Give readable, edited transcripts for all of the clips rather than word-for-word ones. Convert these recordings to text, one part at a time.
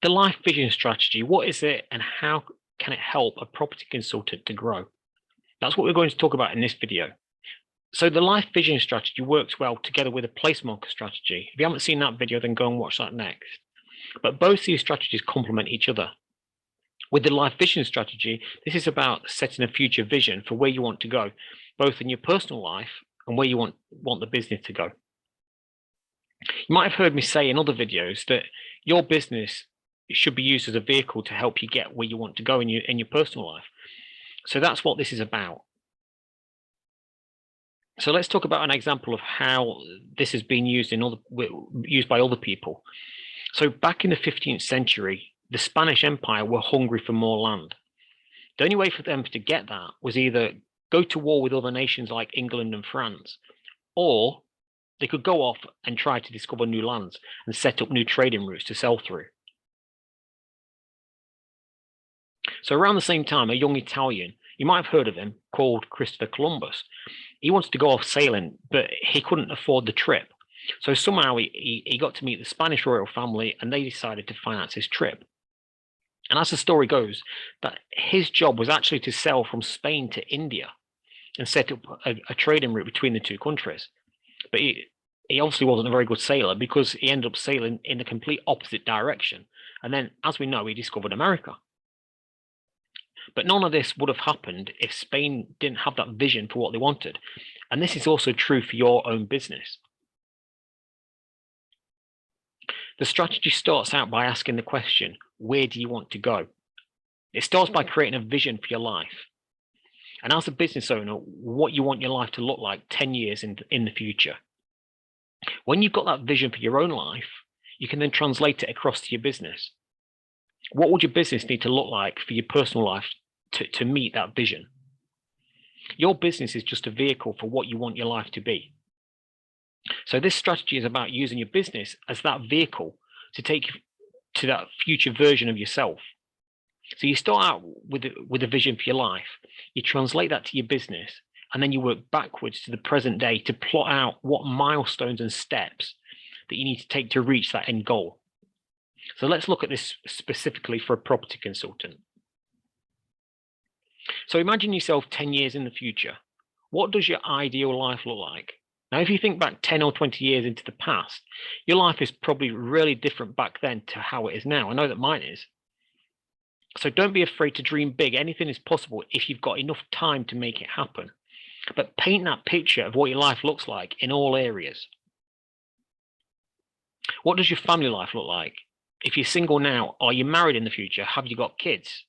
The LifeVision strategy, what is it and how can it help a property consultant to grow? That's what we're going to talk about in this video. So the LifeVision strategy works well together with a place marker strategy. If you haven't seen that video, then go and watch that next. But both these strategies complement each other. With the LifeVision strategy, this is about setting a future vision for where you want to go, both in your personal life and where you want the business to go. You might have heard me say in other videos that your business should be used as a vehicle to help you get where you want to go in your personal life. So that's what this is about. So let's talk about an example of how this has been used by other people. So back in the 15th century, the Spanish Empire were hungry for more land. The only way for them to get that was either go to war with other nations like England and France, or they could go off and try to discover new lands and set up new trading routes to sell through. So around the same time, a young Italian, you might have heard of him, called Christopher Columbus. He wanted to go off sailing, but he couldn't afford the trip. So somehow he got to meet the Spanish royal family and they decided to finance his trip. And as the story goes, that his job was actually to sail from Spain to India and set up a trading route between the two countries. But he obviously wasn't a very good sailor because he ended up sailing in the complete opposite direction. And then, as we know, he discovered America. But none of this would have happened if Spain didn't have that vision for what they wanted. And this is also true for your own business. The strategy starts out by asking the question, where do you want to go? It starts by creating a vision for your life. And as a business owner, what you want your life to look like 10 years in the future. When you've got that vision for your own life, you can then translate it across to your business. What would your business need to look like for your personal life to meet that vision? Your business is just a vehicle for what you want your life to be. So this strategy is about using your business as that vehicle to take you to that future version of yourself. So you start out with a vision for your life, you translate that to your business, and then you work backwards to the present day to plot out what milestones and steps that you need to take to reach that end goal. So let's look at this specifically for a property consultant. So imagine yourself 10 years in the future. What does your ideal life look like? Now, if you think back 10 or 20 years into the past, your life is probably really different back then to how it is now. I know that mine is. So don't be afraid to dream big. Anything is possible if you've got enough time to make it happen. But paint that picture of what your life looks like in all areas. What does your family life look like? If you're single now, are you married in the future? Have you got kids?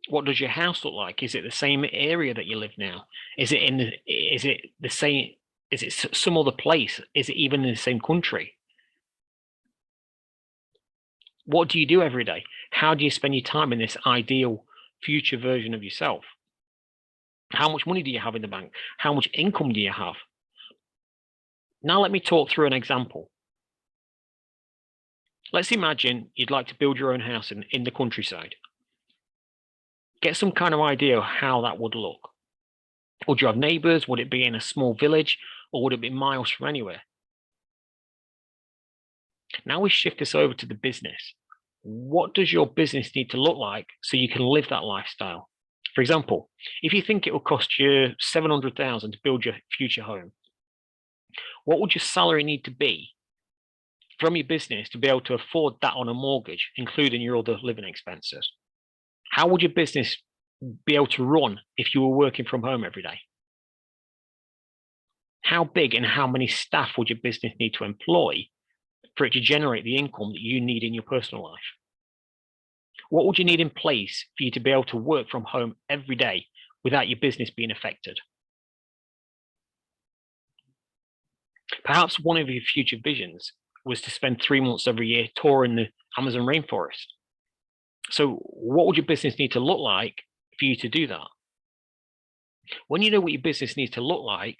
What does your house look like? Is it the same area that you live now? Is it the same? Is it some other place? Is it even in the same country? What do you do every day? How do you spend your time in this ideal future version of yourself? How much money do you have in the bank? How much income do you have? Now let me talk through an example. Let's imagine you'd like to build your own house in the countryside. Get some kind of idea of how that would look. Would you have neighbors? Would it be in a small village? Or would it be miles from anywhere? Now we shift this over to the business. What does your business need to look like so you can live that lifestyle? For example, if you think it will cost you $700,000 to build your future home, what would your salary need to be from your business to be able to afford that on a mortgage, including your other living expenses? How would your business be able to run if you were working from home every day? How big and how many staff would your business need to employ for it to generate the income that you need in your personal life? What would you need in place for you to be able to work from home every day without your business being affected? Perhaps one of your future visions was to spend 3 months every year touring the Amazon rainforest. So what would your business need to look like for you to do that? When you know what your business needs to look like,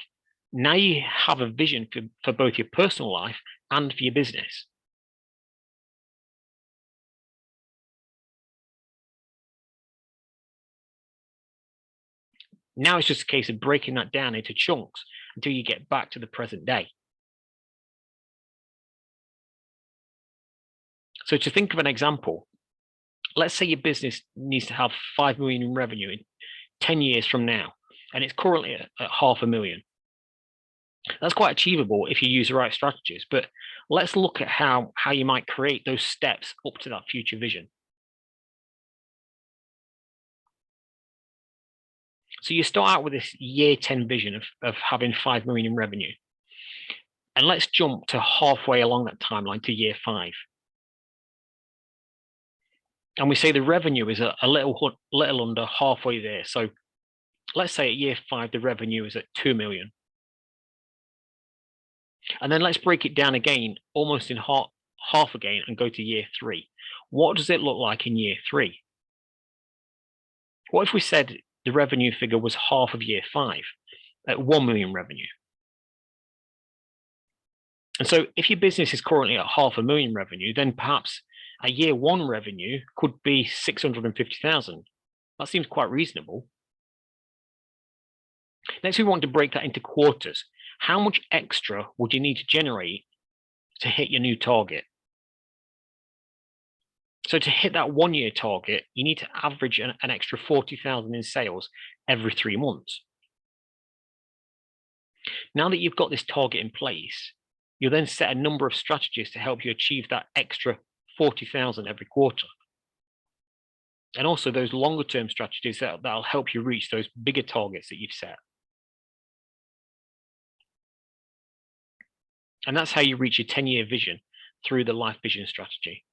now you have a vision for both your personal life and for your business. Now it's just a case of breaking that down into chunks until you get back to the present day. So to think of an example, let's say your business needs to have 5 million in revenue in 10 years from now, and it's currently at 500,000. That's quite achievable if you use the right strategies, but let's look at how you might create those steps up to that future vision. So you start out with this year 10 vision of having 5 million in revenue. And let's jump to halfway along that timeline to year 5. And we say the revenue is a little under halfway there. So let's say at year 5, the revenue is at 2 million. And then let's break it down again, almost in half again, and go to year 3. What does it look like in year 3? What if we said the revenue figure was half of year 5 at 1 million revenue? And so if your business is currently at 500,000 revenue, then perhaps a year 1 revenue could be 650,000. That seems quite reasonable. Next, we want to break that into quarters. How much extra would you need to generate to hit your new target? So to hit that 1 year target, you need to average an extra 40,000 in sales every 3 months. Now that you've got this target in place, you'll then set a number of strategies to help you achieve that extra 40,000 every quarter. And also those longer term strategies that'll help you reach those bigger targets that you've set. And that's how you reach your 10-year vision through the LifeVision strategy.